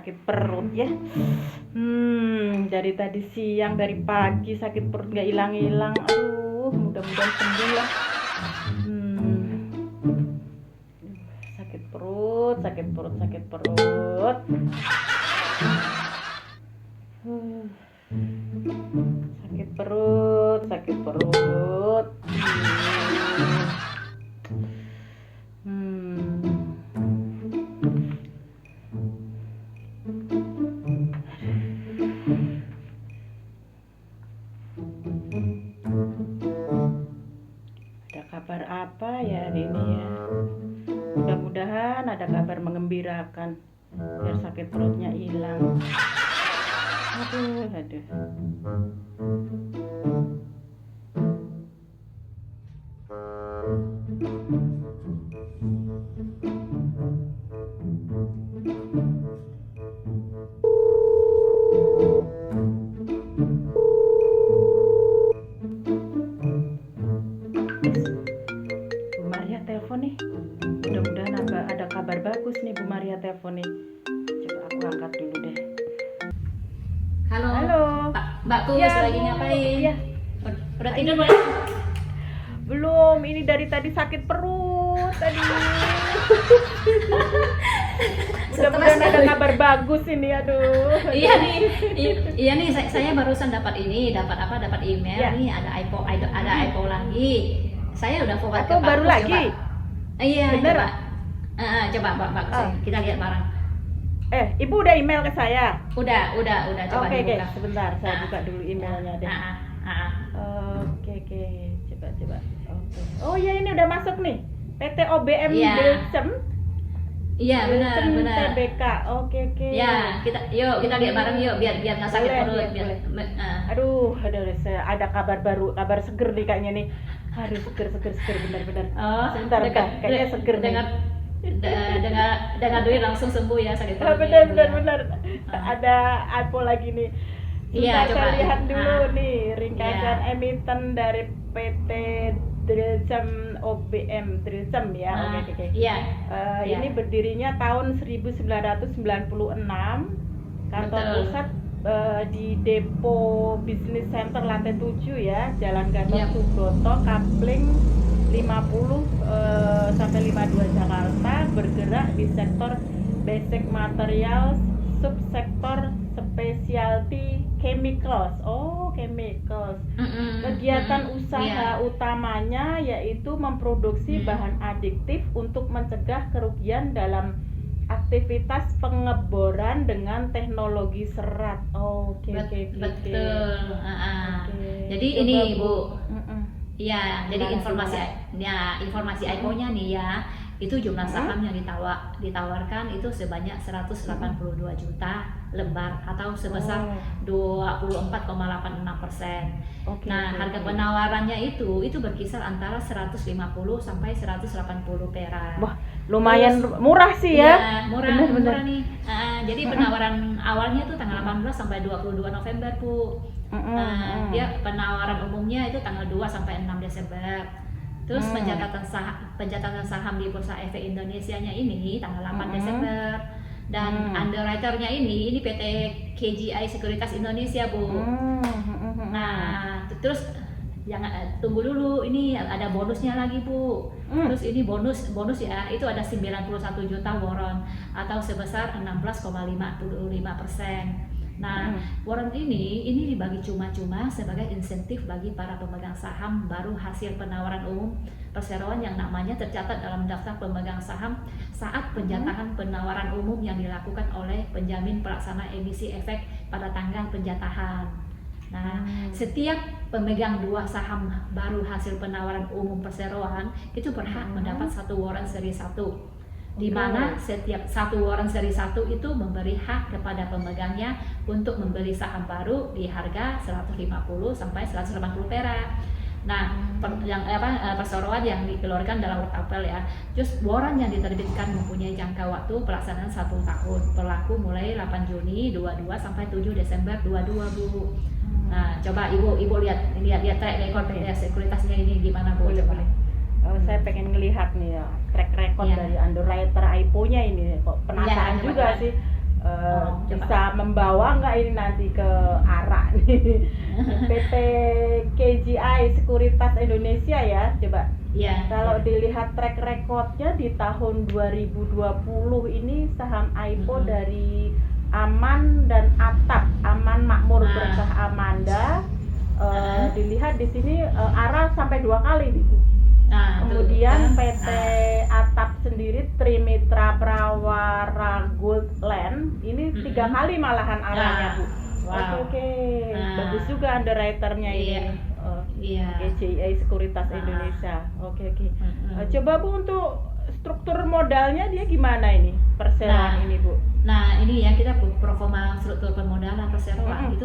sakit perut ya. Dari tadi siang, dari pagi sakit perut nggak hilang-hilang. Aduh, mudah-mudahan sembuh lah. Sakit perut, sakit perut, sakit perut. Sakit perut, sakit perut. Ada kabar apa ya hari ini ya? Mudah-mudahan ada kabar mengembirakan biar sakit perutnya hilang. Aduh. Bu Maria telepon nih. Mudah-mudahan ada kabar bagus nih Bu Maria telepon nih. Coba aku angkat dulu deh. Halo. Halo. Mbak Kus Ya, lagi ngapain? ya. Udah tidur Mbak? Belum, ini dari tadi sakit perut tadi. Mudah-mudahan ada kabar bagus ini, aduh. Iya nih, saya barusan dapat email Ya. nih ada iPo lagi. Saya udah forward ke Atau Pak baru Kus, lagi? coba. Iya, Bener? coba Mbak Kus, kita lihat bareng. Ibu udah email ke saya. Udah, coba Oke, dibuka. sebentar, saya buka dulu emailnya deh. Oke, coba. Oke. Oh iya, ini udah masuk nih. PT OBM Iya. Dilcem. Iya, benar. TBK. Oke. Ya, kita lihat bareng yuk biar nggak sakit Boleh, perut. boleh. Aduh, ada kabar baru, kabar seger nih kayaknya nih. Aduh, seger benar-benar. Sebentar, kayaknya seger nih. Dengar duit langsung sembuh ya sakit perutnya. Benar. Ada Apple lagi nih. Iya, Sebentar, coba saya lihat nih. dulu nih ringkasan Iya. emiten dari PT Dilcem OBM Dilcem ya. Oke. Iya. Iya. Ini berdirinya tahun 1996. Kantor Betul. pusat di Depo Business Center lantai 7 ya, Jalan Gatot Yap. Subroto, Kapling 50 sampai 52 Jakarta, bergerak di sektor basic materials, subsektor specialty chemicals. Chemicals. Kegiatan usaha Iya. utamanya yaitu memproduksi bahan adiktif untuk mencegah kerugian dalam aktivitas pengeboran dengan teknologi serat. Oke. Betul. Jadi Coba, ini Bu. Iya, jadi Gimana? informasi IPO-nya nih ya. Itu jumlah saham yang ditawarkan itu sebanyak 182 juta lembar atau sebesar 24,86%. Harga penawarannya itu berkisar antara 150 sampai 180 perak. Wah, lumayan murah sih ya. Iya, murah nih. Jadi penawaran awalnya itu tanggal 18 sampai 22 November, Bu. Dia penawaran umumnya itu tanggal 2 sampai 6 Desember. Terus pencatatan saham di Bursa Efek Indonesia-nya ini tanggal 8 Desember. Dan underwriter-nya ini PT KGI Sekuritas Indonesia, Bu. Terus jangan tunggu dulu, ini ada bonusnya lagi, Bu. Terus ini bonus ya, itu ada 91 juta warrant atau sebesar 16,55%. Warrant ini dibagi cuma-cuma sebagai insentif bagi para pemegang saham baru hasil penawaran umum perseroan yang namanya tercatat dalam daftar pemegang saham saat penjatahan penawaran umum yang dilakukan oleh penjamin pelaksana emisi efek pada tanggal penjatahan. Setiap pemegang 2 saham baru hasil penawaran umum perseroan itu berhak mendapat 1 warrant seri 1. Di mana setiap 1 warrant seri 1 itu memberi hak kepada pemegangnya untuk membeli saham baru di harga 150 sampai 180 perak. Perseroan yang dikeluarkan dalam workapel ya. Terus warrant yang diterbitkan mempunyai jangka waktu pelaksanaan 1 tahun, berlaku mulai 8 Juni 22 sampai 7 Desember 22, Bu. Coba Ibu lihat track record PT Sekuritasnya ini gimana, Bu? Coba. Saya pengen ngelihat nih ya track record Iya. dari underwriter IPO-nya ini, kok penasaran Iya, juga coba. sih. Coba. bisa membawa nggak ini nanti ke ARA nih? PT KGI Sekuritas Indonesia ya, coba. Iya. Kalau dilihat track recordnya di tahun 2020 ini saham AIPO dari Aman dan Atap, Aman Makmur Berkah Amanda, dilihat di sini ARA sampai 2 kali nih. Kemudian PT Atap sendiri Trimitra Prawara Gold Land ini 3 kali malahan arahnya Bu. Oke. Bagus juga underwriternya ini. KGI Sekuritas Indonesia. Oke. Coba Bu untuk struktur modalnya dia gimana ini perseroan ini Bu? Nah ini ya kita performa struktur permodalan perseroan itu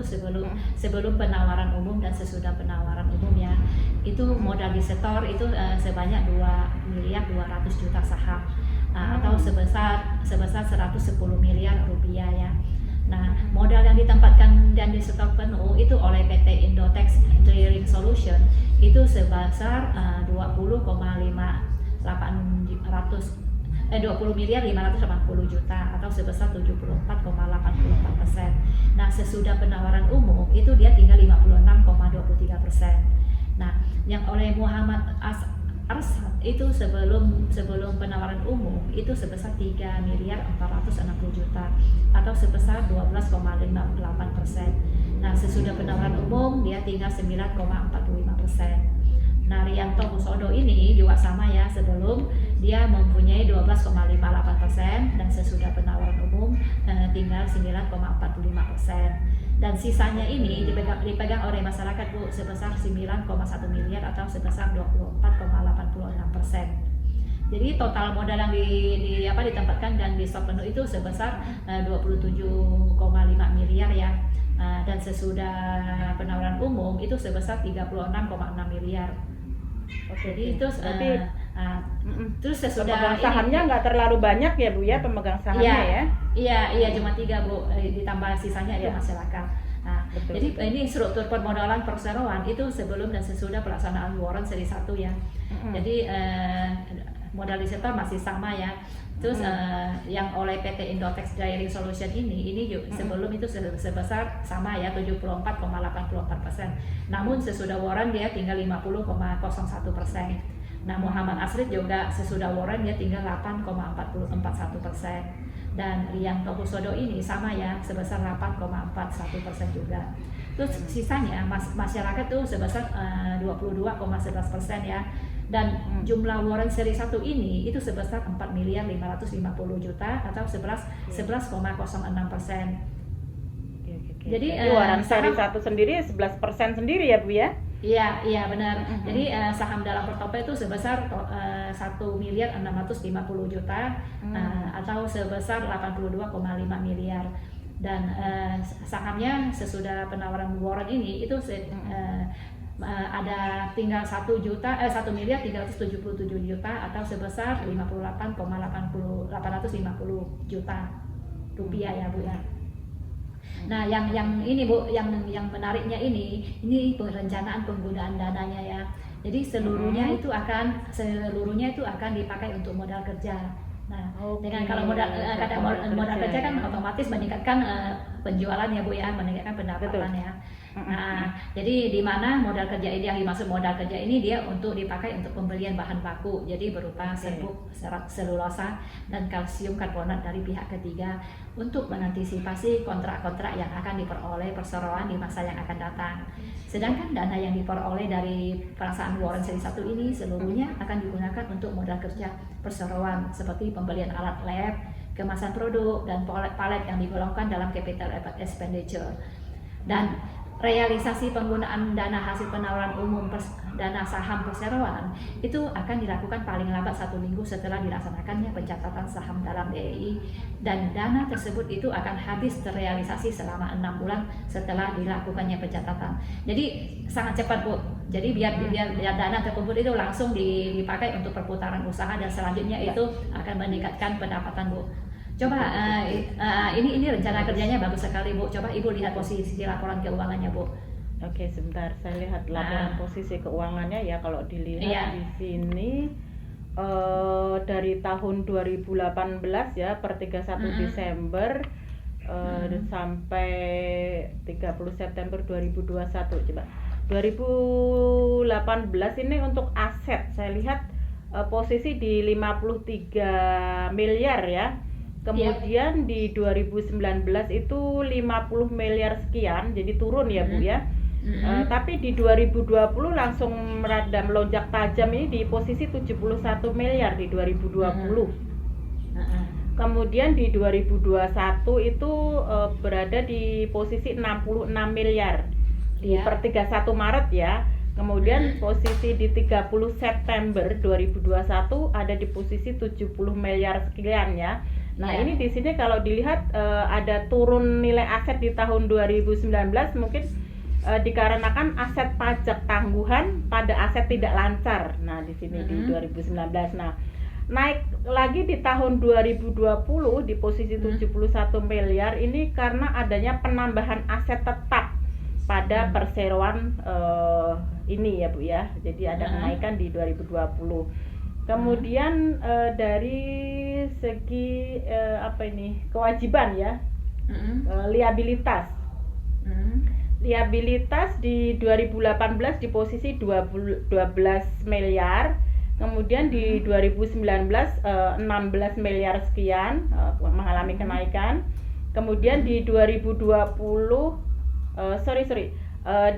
sebelum penawaran umum dan sesudah penawaran umum ya. Itu modal di setor itu sebanyak 2.200.000.000 saham atau sebesar 110 miliar rupiah ya. Nah modal yang ditempatkan dan disetor penuh itu oleh PT Indotex Clearing Solution itu sebesar 20 miliar 580 juta atau sebesar 74,84%. Nah sesudah penawaran umum itu dia tinggal 56,23%. Nah yang oleh Muhammad Arsad itu sebelum penawaran umum itu sebesar 3 miliar 460 juta atau sebesar 12,58%. Nah sesudah penawaran umum dia tinggal 9,45%. Nah Rianto Husodo ini juga sama ya, sebelum dia mempunyai 12,58% dan sesudah penawaran umum tinggal 9,45%. Dan sisanya ini dipegang oleh masyarakat Bu sebesar 9,1 miliar atau sebesar 24,86%. Jadi total modal yang ditempatkan dan di stok penuh itu sebesar 27,5 miliar ya. Dan sesudah penawaran umum itu sebesar 36,6 miliar. Jadi itu terus sesudah pemegang sahamnya nggak terlalu banyak ya Bu ya, pemegang sahamnya ya? Iya cuma 3 Bu, ditambah sisanya itu masyarakat. Nah, betul, jadi betul. Ini struktur permodalan perseroan itu sebelum dan sesudah pelaksanaan warrant seri 1 ya. Jadi modal di setor masih sama ya. Terus yang oleh PT Indotex Clearing Solution ini sebelum itu sebesar sama ya 74,84%. Namun sesudah warrant dia tinggal 50,01%. Nah Muhammad Asrid juga sesudah warrant dia tinggal 8,41%. Dan Rianto Husodo ini sama ya sebesar 8,41% juga. Terus sisanya masyarakat tuh sebesar 22,11% ya. Dan jumlah warrant seri 1 ini itu sebesar 4 miliar 550 juta atau 11,06%. Jadi warrant seri 1 sendiri 11% sendiri ya Bu ya? Iya benar. Jadi saham dalam portofolio itu sebesar 1 miliar 650 juta atau sebesar 82,5 miliar. Dan sahamnya sesudah penawaran warrant ini itu ada tinggal 1 miliar 377 juta atau sebesar 58,850 juta rupiah ya Bu ya. Nah yang ini Bu, yang menariknya ini perencanaan penggunaan dananya ya. Jadi seluruhnya itu akan dipakai untuk modal kerja. Nah, dengan kalau modal kerja kan otomatis meningkatkan penjualan ya Bu ya, meningkatkan pendapatan ya. Nah, jadi di mana modal kerja ini yang dimaksud modal kerja ini dia untuk dipakai untuk pembelian bahan baku, jadi berupa serbuk, serat selulosa dan kalsium karbonat dari pihak ketiga untuk mengantisipasi kontrak-kontrak yang akan diperoleh perseroan di masa yang akan datang. Sedangkan dana yang diperoleh dari pelaksanaan warrant seri 1 ini seluruhnya akan digunakan untuk modal kerja perseroan seperti pembelian alat lab, kemasan produk dan palet yang digolongkan dalam capital expenditure. Dan realisasi penggunaan dana hasil penawaran umum dana saham perseroan itu akan dilakukan paling lambat 1 minggu setelah dilaksanakannya pencatatan saham dalam DEI, dan dana tersebut itu akan habis terrealisasi selama 6 bulan setelah dilakukannya pencatatan. Jadi sangat cepat Bu. Jadi biar dana terkumpul itu langsung dipakai untuk perputaran usaha dan selanjutnya itu akan meningkatkan pendapatan Bu. Coba ini rencana kerjanya bagus sekali Bu. Coba Ibu lihat posisi laporan keuangannya Bu. Oke, sebentar saya lihat laporan posisi keuangannya ya. Kalau dilihat di sini dari tahun 2018 ya per 31 Desember sampai 30 September 2021. Coba 2018 ini untuk aset saya lihat posisi di 53 miliar ya. Kemudian di 2019 itu 50 miliar sekian, jadi turun ya Bu ya. Tapi di 2020 langsung merada melonjak tajam ini di posisi 71 miliar di 2020. Kemudian di 2021 itu berada di posisi 66 miliar di per 31 Maret ya. Kemudian posisi di 30 September 2021 ada di posisi 70 miliar sekian ya. Nah, ini di sini kalau dilihat ada turun nilai aset di tahun 2019 mungkin dikarenakan aset pajak tangguhan pada aset tidak lancar. Nah, di sini di 2019. Nah, naik lagi di tahun 2020 di posisi 71 miliar ini karena adanya penambahan aset tetap pada perseroan ini ya Bu ya. Jadi ada kenaikan di 2020. Kemudian dari segi kewajiban ya, liabilitas. Liabilitas di 2018 di posisi 12 miliar. Kemudian di 2019 16 miliar sekian mengalami kenaikan. Kemudian di 2020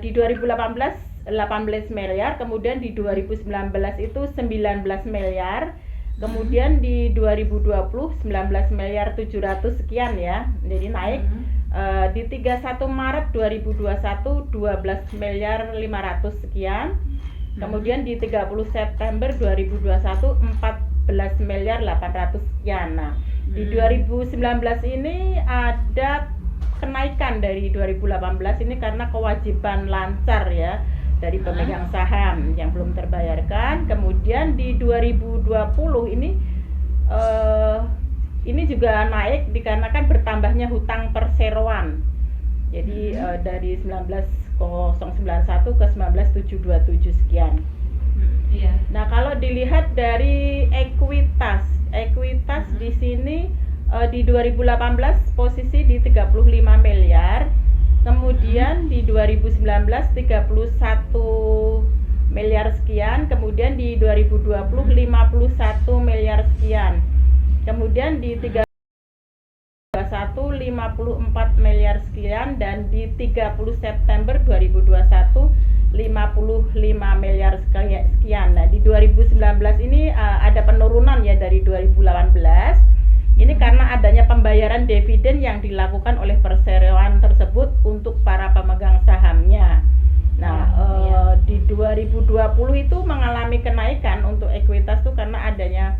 di 2018 18 miliar, kemudian di 2019 itu 19 miliar, kemudian di 2020 19 miliar 700 sekian ya, jadi naik. Di 31 Maret 2021 12 miliar 500 sekian, kemudian di 30 September 2021 14 miliar 800 sekian. Nah, di 2019 ini ada kenaikan dari 2018 ini karena kewajiban lancar ya dari pemegang saham yang belum terbayarkan. Kemudian di 2020 ini juga naik dikarenakan bertambahnya hutang perseroan. Jadi dari 19.091 ke 19.727 sekian. Nah, kalau dilihat dari ekuitas di sini di 2018 posisi di 35 miliar. Kemudian di 2019 31 miliar sekian, kemudian di 2020 51 miliar sekian. Kemudian di 2021 54 miliar sekian, dan di 30 September 2021 55 miliar sekian. Nah, di 2019 ini ada penurunan ya dari 2018. Ini karena adanya pembayaran dividen yang dilakukan oleh perseroan tersebut untuk para pemegang sahamnya. Nah, di 2020 itu mengalami kenaikan untuk ekuitas itu karena adanya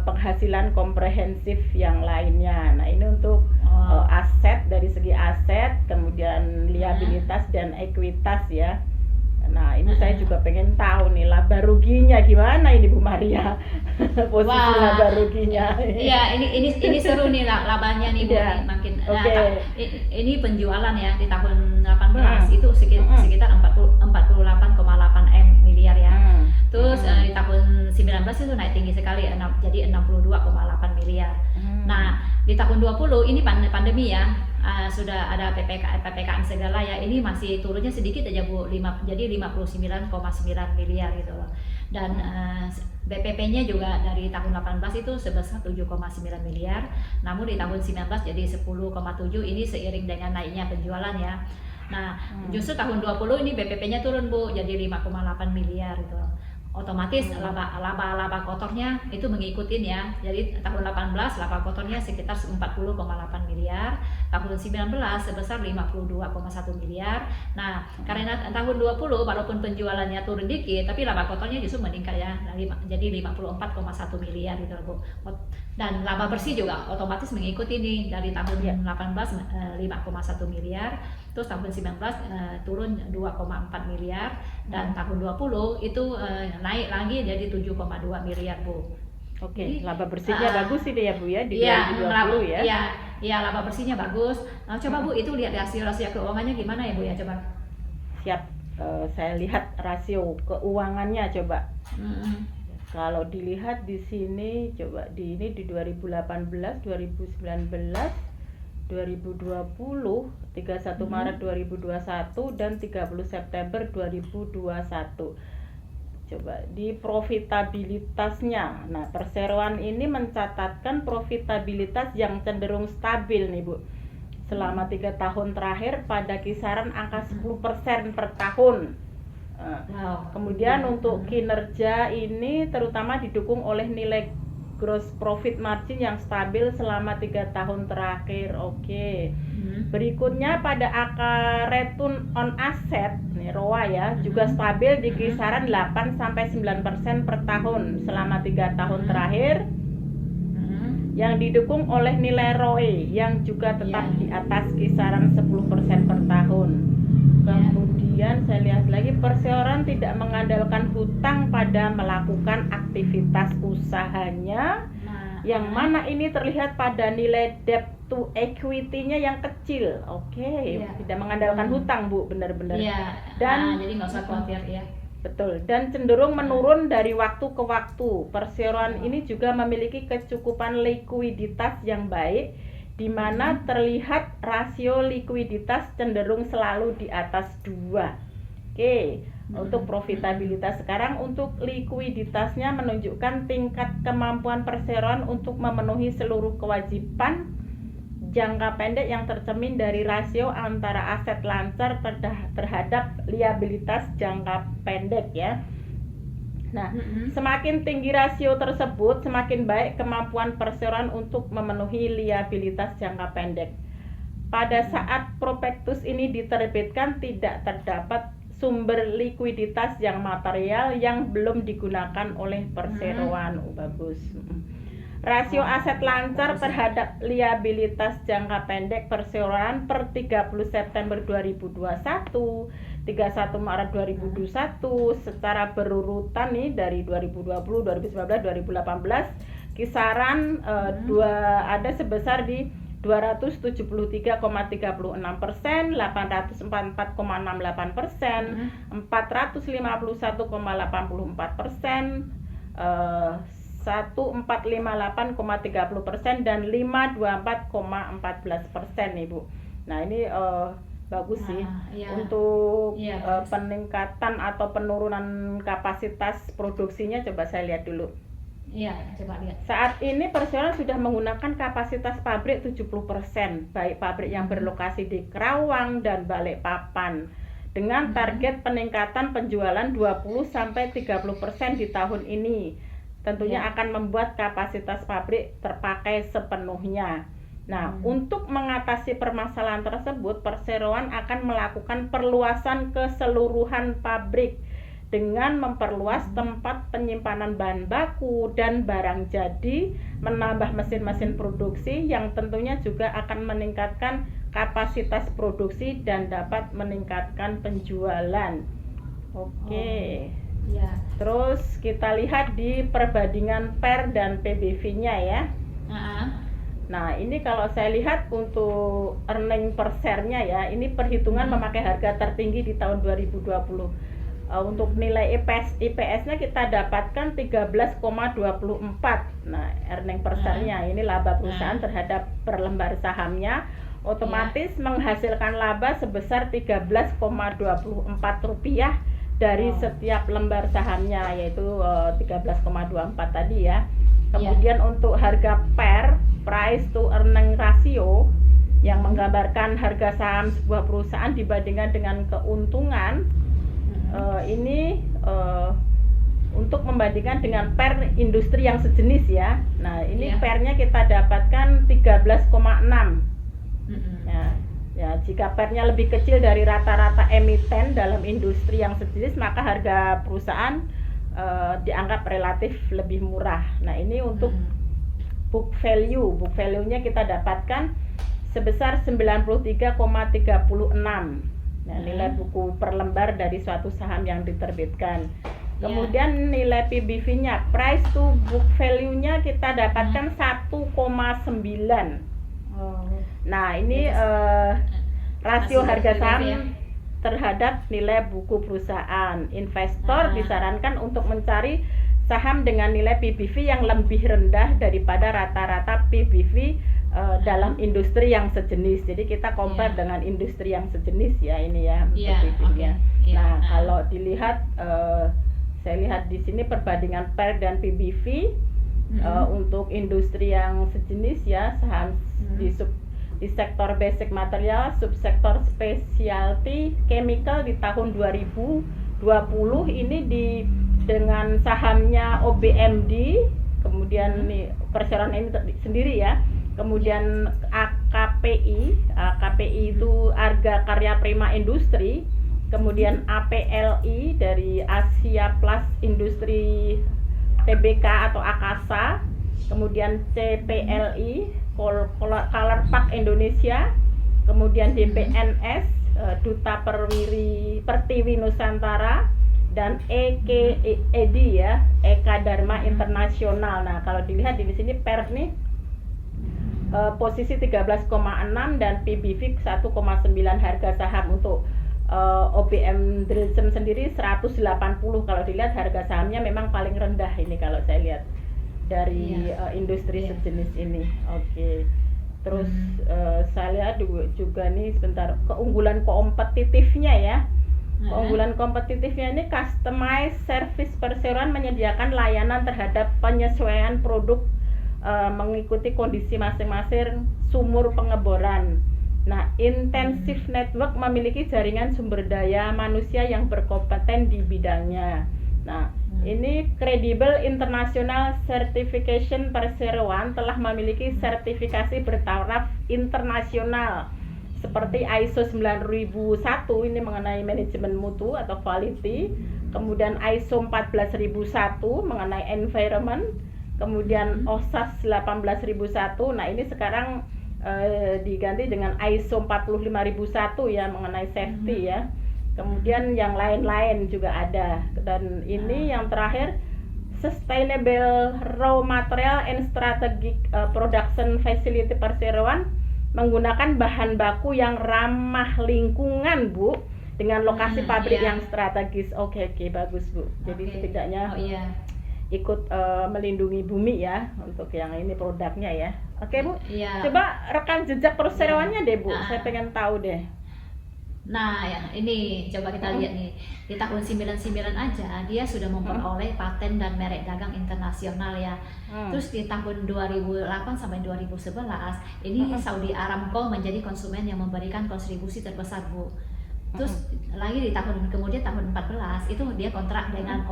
penghasilan komprehensif yang lainnya. Nah, ini untuk aset, dari segi aset, kemudian liabilitas dan ekuitas ya. Nah, ini saya juga pengen tahu nih laba ruginya gimana ini Bu Maria. Posisi laba ruginya. Iya, ini seru nih labanya nih Bu. Makin ini penjualan ya di tahun 18 itu sekitar 48,8 miliar ya. Terus di tahun 19 itu naik tinggi sekali jadi 62,8 miliar. Nah, di tahun 20 ini pandemi ya. Sudah ada PPKM segala ya, ini masih turunnya sedikit aja Bu, jadi 59,9 miliar gitu loh. Dan BPP-nya juga dari tahun 18 itu sebesar 7,9 miliar, namun di tahun 19 jadi 10,7. Ini seiring dengan naiknya penjualan ya. Nah, justru tahun 20 ini BPP-nya turun Bu, jadi 5,8 miliar gitu loh. Otomatis laba kotornya itu mengikutin ya. Jadi tahun 18 laba kotornya sekitar 40,8 miliar, tahun 19 sebesar 52,1 miliar. Nah, karena tahun 20 walaupun penjualannya turun dikit, tapi laba kotornya justru meningkat ya, jadi 54,1 miliar gitu Bu. Dan laba bersih juga otomatis mengikuti nih, dari tahun 18 5,1 miliar, terus tahun 19 turun 2,4 miliar, dan tahun 20 itu naik lagi jadi 7,2 miliar Bu. Oke, laba bersihnya bagus ini ya Bu ya di 2020 ya. Iya, laba bersihnya bagus. Nah, coba Bu itu lihat rasio keuangannya gimana ya Bu ya, coba. Siap, saya lihat rasio keuangannya coba. Kalau dilihat di sini coba di 2018 2019 2020, 31 Maret 2021 dan 30 September 2021. Coba di profitabilitasnya. Nah, perseroan ini mencatatkan profitabilitas yang cenderung stabil nih, Bu. Selama 3 tahun terakhir pada kisaran angka 10% per tahun. Kemudian untuk kinerja ini terutama didukung oleh nilai gross profit margin yang stabil selama 3 tahun terakhir. Oke. Berikutnya pada angka return on asset nih, ROA ya, juga stabil di kisaran 8-9% per tahun selama 3 tahun terakhir, yang didukung oleh nilai ROE yang juga tetap di atas kisaran 10% per tahun. Kemudian saya lihat lagi, perseroan tidak mengandalkan hutang pada melakukan aktivitas usahanya, yang mana ini terlihat pada nilai debt to equity-nya yang kecil. Tidak mengandalkan hutang, Bu, benar-benar. Dan jadi nggak usah khawatir ya. Betul, dan cenderung menurun dari waktu ke waktu. Perseroan ini juga memiliki kecukupan likuiditas yang baik, di mana terlihat rasio likuiditas cenderung selalu di atas 2. Untuk profitabilitas sekarang, untuk likuiditasnya menunjukkan tingkat kemampuan perseroan untuk memenuhi seluruh kewajiban jangka pendek yang tercermin dari rasio antara aset lancar terhadap liabilitas jangka pendek ya. Nah, semakin tinggi rasio tersebut, semakin baik kemampuan perseroan untuk memenuhi liabilitas jangka pendek. Pada saat prospektus ini diterbitkan, tidak terdapat sumber likuiditas yang material yang belum digunakan oleh perseroan. Bagus. Rasio aset lancar terhadap liabilitas jangka pendek perseroan per 30 September 2021, 31 Maret 2021 secara berurutan nih dari 2020, 2019, 2018 kisaran ada sebesar di 273,36%, 844,68%, 451,84%, 1458,30% dan 524,14% nih, Bu. Nah, ini bagus sih untuk peningkatan atau penurunan kapasitas produksinya. Coba saya lihat dulu. Coba lihat. Saat ini perseroan sudah menggunakan kapasitas pabrik 70%, baik pabrik yang berlokasi di Kerawang dan Balikpapan, dengan target peningkatan penjualan 20-30% di tahun ini. Tentunya akan membuat kapasitas pabrik terpakai sepenuhnya. Nah, untuk mengatasi permasalahan tersebut, perseroan akan melakukan perluasan keseluruhan pabrik dengan memperluas tempat penyimpanan bahan baku dan barang jadi, menambah mesin-mesin produksi yang tentunya juga akan meningkatkan kapasitas produksi dan dapat meningkatkan penjualan. Terus kita lihat di perbandingan PER dan PBV-nya ya. Nah, ini kalau saya lihat untuk earning per share-nya ya, ini perhitungan memakai harga tertinggi di tahun 2020. Untuk nilai IPS-nya kita dapatkan 13,24. Nah, earning per share-nya ini laba perusahaan terhadap per lembar sahamnya otomatis menghasilkan laba sebesar Rp13,24 dari setiap lembar sahamnya, yaitu 13,24 tadi ya. Kemudian untuk harga PER, price to earning ratio, yang menggambarkan harga saham sebuah perusahaan dibandingkan dengan keuntungan, ini untuk membandingkan dengan PER industri yang sejenis ya. Nah, ini PER-nya kita dapatkan 13,6. Ya, jika PER-nya lebih kecil dari rata-rata emiten dalam industri yang sejenis, maka harga perusahaan dianggap relatif lebih murah. Nah, ini untuk book value-nya kita dapatkan sebesar 93,36. Nah, nilai buku per lembar dari suatu saham yang diterbitkan. Kemudian nilai PBV-nya, price to book value-nya kita dapatkan 1,9. Nah, ini rasio harga saham terhadap nilai buku perusahaan. Investor disarankan untuk mencari saham dengan nilai PBV yang lebih rendah daripada rata-rata PBV dalam industri yang sejenis. Jadi kita compare dengan industri yang sejenis ya ini ya PBV-nya. Nah, kalau dilihat saya lihat di sini perbandingan PER dan PBV untuk industri yang sejenis ya, saham di sektor basic material, subsektor specialty chemical di tahun 2020 ini dengan sahamnya OBMD, kemudian nih perseroan ini sendiri ya, kemudian AKPI itu Arga Karya Prima Industri, kemudian APLI dari Asia Plus Industri TBK atau Akasa, kemudian CPLI Color Park Indonesia, kemudian DPNS Duta Pertiwi Nusantara, dan EKED ya, Eka Dharma Internasional. Nah, kalau dilihat di sini PER nih posisi 13,6 dan PBV 1,9. Harga saham untuk OBM Drilchem sendiri 180. Kalau dilihat harga sahamnya memang paling rendah ini kalau saya lihat dari industri sejenis ini. Oke. Terus saya lihat juga nih sebentar keunggulan kompetitifnya ya. Keunggulan kompetitifnya ini customized service perseroan menyediakan layanan terhadap penyesuaian produk mengikuti kondisi masing-masing sumur pengeboran. Nah, intensive network memiliki jaringan sumber daya manusia yang berkompeten di bidangnya. Nah, ini Credible International Certification Perseroan telah memiliki sertifikasi bertaraf internasional seperti ISO 9001 ini mengenai manajemen mutu atau quality, kemudian ISO 14001 mengenai environment, kemudian OSAS 18001. Nah, ini sekarang diganti dengan ISO 45001 ya mengenai safety ya. Kemudian yang lain-lain juga ada. Dan ini yang terakhir Sustainable Raw Material and Strategic Production Facility Perseroan menggunakan bahan baku yang ramah lingkungan, Bu, dengan lokasi pabrik yang strategis. Oke, bagus, Bu. Jadi setidaknya ikut melindungi bumi ya untuk yang ini produknya ya. Oke, Bu. Coba rekam jejak perseroannya deh, Bu. Saya pengen tahu deh. Nah, ya, ini coba kita lihat nih. Di tahun 99 aja dia sudah memperoleh paten dan merek dagang internasional ya. Terus di tahun 2008 sampai 2011 ini Saudi Aramco menjadi konsumen yang memberikan kontribusi terbesar, Bu. Terus lagi di tahun 14 itu dia kontrak dengan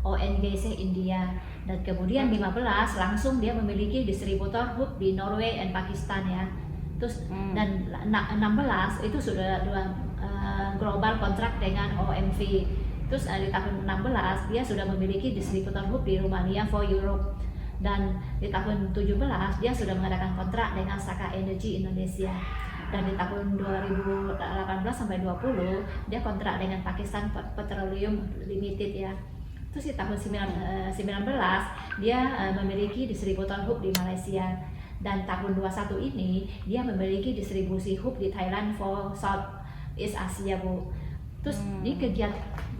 ONGC India, dan kemudian 15 langsung dia memiliki distributor hub di Norway dan Pakistan ya. Terus dan 16 itu sudah global kontrak dengan OMV. Terus di tahun 16 dia sudah memiliki distributor hub di Rumania for Europe, dan di tahun 17 dia sudah mengadakan kontrak dengan Saka Energy Indonesia, dan di tahun 2018 sampai 20 dia kontrak dengan Pakistan Petroleum Limited ya. Terus di tahun 19 dia memiliki distributor hub di Malaysia, dan tahun 21 ini dia memiliki distribusi hub di Thailand for South East Asia, Bu. Terus ini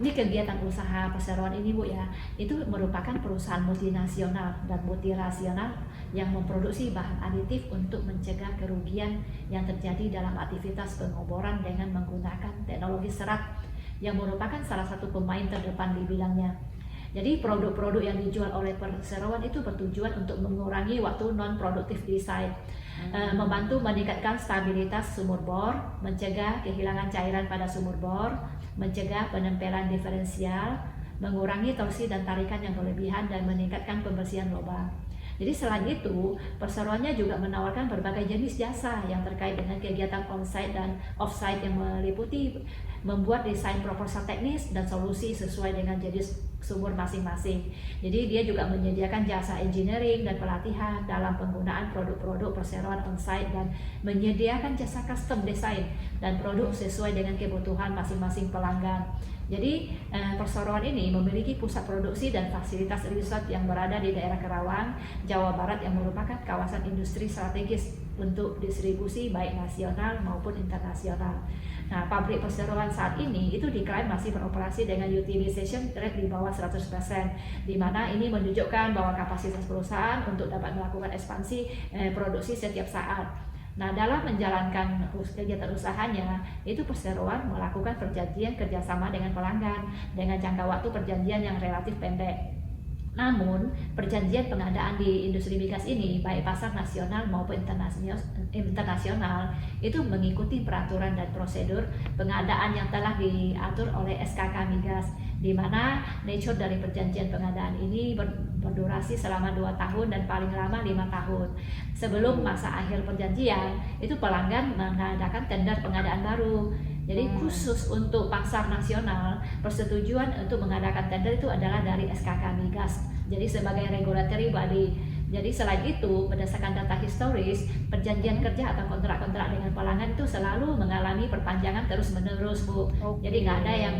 kegiatan usaha perseroan ini, Bu ya, itu merupakan perusahaan multinasional dan multirasional yang memproduksi bahan aditif untuk mencegah kerugian yang terjadi dalam aktivitas pengoboran dengan menggunakan teknologi serat yang merupakan salah satu pemain terdepan di bidangnya. Jadi produk-produk yang dijual oleh perseroan itu bertujuan untuk mengurangi waktu non-produktif di site, membantu meningkatkan stabilitas sumur bor, mencegah kehilangan cairan pada sumur bor, mencegah penempelan diferensial, mengurangi torsi dan tarikan yang berlebihan, dan meningkatkan pembersihan lubang. Jadi selain itu, perseroannya juga menawarkan berbagai jenis jasa yang terkait dengan kegiatan on-site dan off-site yang meliputi membuat desain proposal teknis dan solusi sesuai dengan jenis sumur masing-masing. Jadi dia juga menyediakan jasa engineering dan pelatihan dalam penggunaan produk-produk perseroan on-site, dan menyediakan jasa custom design dan produk sesuai dengan kebutuhan masing-masing pelanggan. Jadi perseroan ini memiliki pusat produksi dan fasilitas riset yang berada di daerah Kerawang, Jawa Barat, yang merupakan kawasan industri strategis untuk distribusi baik nasional maupun internasional. Nah, pabrik perseroan saat ini itu diklaim masih beroperasi dengan utilization rate di bawah 100%, di mana ini menunjukkan bahwa kapasitas perusahaan untuk dapat melakukan ekspansi produksi setiap saat. Nah, dalam menjalankan kegiatan usahanya, itu perseroan melakukan perjanjian kerjasama dengan pelanggan dengan jangka waktu perjanjian yang relatif pendek. Namun, perjanjian pengadaan di industri migas ini, baik pasar nasional maupun internasional, itu mengikuti peraturan dan prosedur pengadaan yang telah diatur oleh SKK Migas, di mana nature dari perjanjian pengadaan ini berdurasi selama 2 tahun dan paling lama 5 tahun. Sebelum masa akhir perjanjian, itu pelanggan mengadakan tender pengadaan baru. Jadi khusus untuk pasar nasional, persetujuan untuk mengadakan tender itu adalah dari SKK Migas. Jadi sebagai regulatory body. Jadi selain itu, berdasarkan data historis, perjanjian kerja atau kontrak-kontrak dengan pelanggan itu selalu mengalami perpanjangan terus-menerus, Bu. Jadi nggak ada yang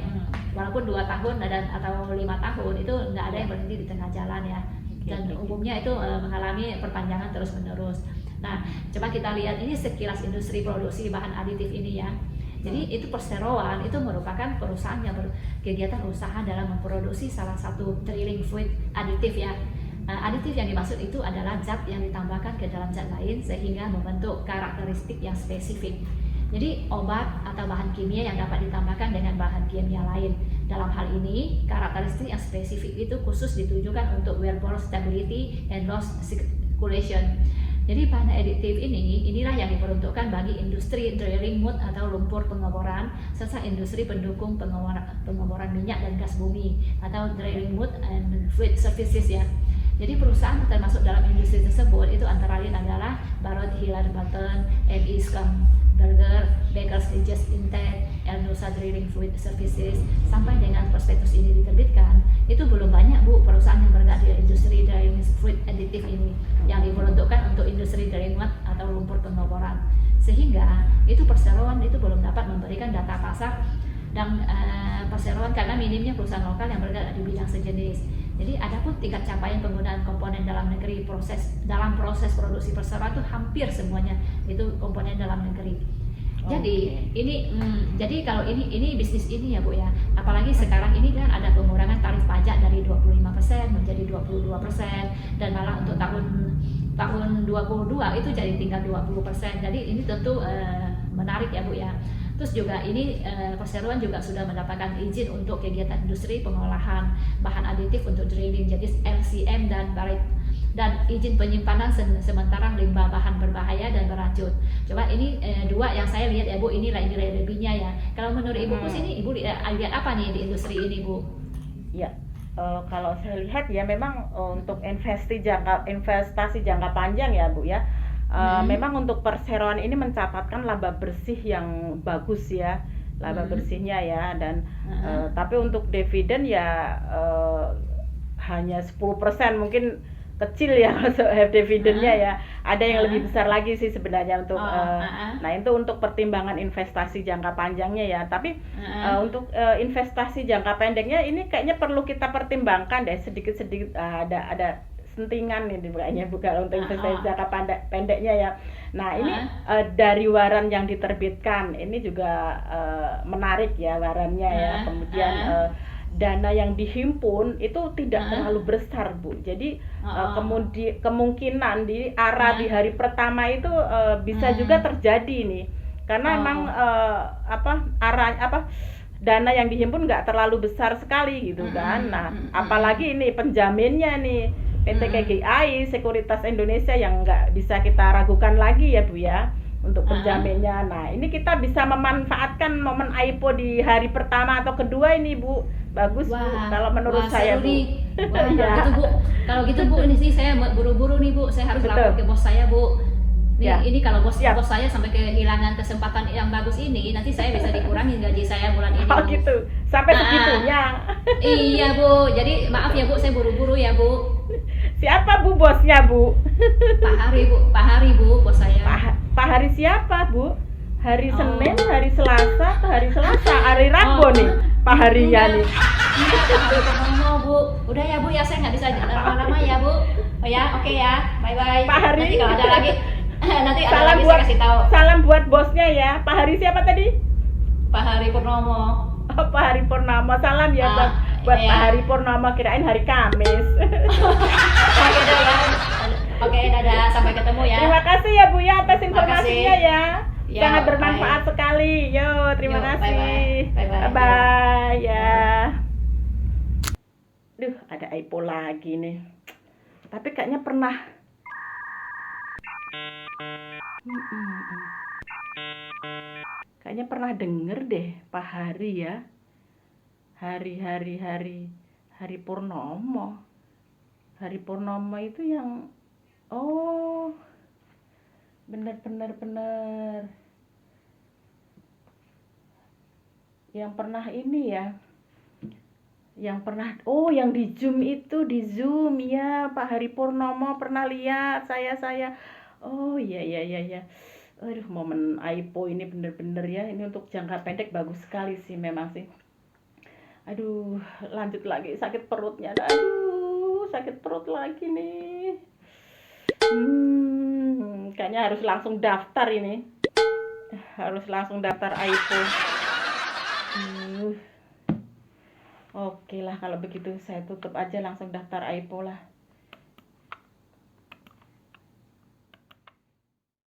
walaupun 2 tahun atau 5 tahun itu nggak ada yang berhenti di tengah jalan ya. Dan umumnya itu mengalami perpanjangan terus-menerus. Nah, coba kita lihat ini sekilas industri produksi bahan aditif ini ya. Jadi itu perseroan itu merupakan perusahaan yang berkegiatan usaha dalam memproduksi salah satu drilling fluid aditif ya. Aditif yang dimaksud itu adalah zat yang ditambahkan ke dalam zat lain sehingga membentuk karakteristik yang spesifik. Jadi obat atau bahan kimia yang dapat ditambahkan dengan bahan kimia lain. Dalam hal ini, karakteristik yang spesifik itu khusus ditujukan untuk wellbore stability and loss circulation. Jadi bahan aditif inilah yang diperuntukkan bagi industri drilling mud atau lumpur pengeboran serta industri pendukung pengeboran minyak dan gas bumi atau drilling mud and fluid services ya. Jadi perusahaan termasuk dalam industri tersebut itu antara lain adalah Barrett Hillard Burton, M.E. Schlumberger, Baker Hughes Intech, Nusa Drilling Fluid Services. Sampai dengan prospektus ini diterbitkan, itu belum banyak Bu perusahaan yang bergerak di industri drilling fluid additive ini yang diperuntukkan untuk industri drilling mud atau lumpur pengeboran. Sehingga itu perseroan itu belum dapat memberikan data pasar dan perseroan karena minimnya perusahaan lokal yang bergerak di bidang sejenis. Jadi adapun tingkat capaian penggunaan komponen dalam negeri dalam proses produksi perseroan itu hampir semuanya itu komponen dalam negeri. Jadi jadi kalau ini bisnis ini ya Bu ya, apalagi sekarang ini kan ada pengurangan tarif pajak dari 25% menjadi 22% dan malah untuk tahun 22 itu jadi tinggal 20%. Jadi ini tentu menarik ya Bu ya. Terus juga ini perseroan juga sudah mendapatkan izin untuk kegiatan industri pengolahan bahan aditif untuk drilling, jadi LCM dan izin penyimpanan sementara limbah bahan berbahaya dan beracun. Coba ini dua yang saya lihat ya Bu, ini lebihnya ya. Kalau menurut Ibu Pus ini Ibu lihat apa nih di industri ini Bu? Ya, kalau saya lihat ya memang untuk investasi jangka panjang ya Bu ya. Memang untuk perseroan ini mencatatkan laba bersih yang bagus ya, laba bersihnya ya, dan tapi untuk dividen ya hanya 10%, mungkin kecil ya kalau dividennya ya. Ada yang lebih besar lagi sih sebenarnya untuk nah itu untuk pertimbangan investasi jangka panjangnya ya. Tapi untuk investasi jangka pendeknya ini kayaknya perlu kita pertimbangkan deh sedikit-sedikit, ada sentingan nih kayaknya bukan untuk investasi jangka pendeknya ya. Nah ini dari waran yang diterbitkan ini juga menarik ya warannya ya. Kemudian dana yang dihimpun itu tidak terlalu besar Bu. Jadi kemudian kemungkinan di hari pertama itu bisa juga terjadi nih. Karena emang dana yang dihimpun nggak terlalu besar sekali gitu kan. Nah apalagi ini penjaminnya nih PT KGI Sekuritas Indonesia yang nggak bisa kita ragukan lagi ya Bu ya untuk penjaminnya. Nah ini kita bisa memanfaatkan momen AIPO di hari pertama atau kedua ini Bu. Bagus Bu kalau menurut saya Bu. Ya. Gitu, Bu. Kalau gitu Bu, ini sih saya buru-buru nih Bu, saya harus lapor ke bos saya Bu. Ini kalau bos saya sampai kehilangan kesempatan yang bagus ini, nanti saya bisa dikurangi gaji saya bulan ini. Oh gitu, sampai segitunya. Iya Bu, jadi maaf ya Bu, saya buru-buru ya Bu. Siapa Bu bosnya Bu? Pak Hari Bu, bos saya. Pak Hari siapa Bu? Hari Senin, hari Selasa, atau hari Selasa, hari Rabu nih Pak Harinya nih. Bu, udah ya Bu ya, saya nggak bisa lama-lama ya Bu. Oh ya, oke ya, bye-bye. Pak Hari. Nanti kalau ada lagi, saya kasih tahu. Salam buat bosnya ya. Pak Hari siapa tadi? Pak Hari Purnomo. Pak Hari Purnama, salam ya buat Iya. Pak Hari Purnama, kirain hari Kamis. Oke, dadah. Oke, dadah, sampai ketemu ya. Terima kasih ya Bu ya atas Terima informasinya kasih. ya. Ya, Sangat bermanfaat sekali. Yo, terima Yo, kasih. bye-bye. Bye ya. Duh, ada Aipo lagi nih. Tapi kayaknya pernah. Kayaknya pernah denger deh Pak Hari ya. Hari Purnomo. Hari Purnomo itu yang oh, bener. Yang pernah ini ya. Yang pernah yang di Zoom itu, di Zoom ya, Pak Hari Purnomo pernah lihat saya. Oh iya. Aduh, momen Aipo ini bener-bener ya. Ini untuk jangka pendek bagus sekali sih memang sih. Aduh, lanjut lagi sakit perutnya. Aduh, sakit perut lagi nih. Kayaknya harus langsung daftar ini. Harus langsung daftar Aipo. Oke lah kalau begitu saya tutup aja, langsung daftar Aipo lah.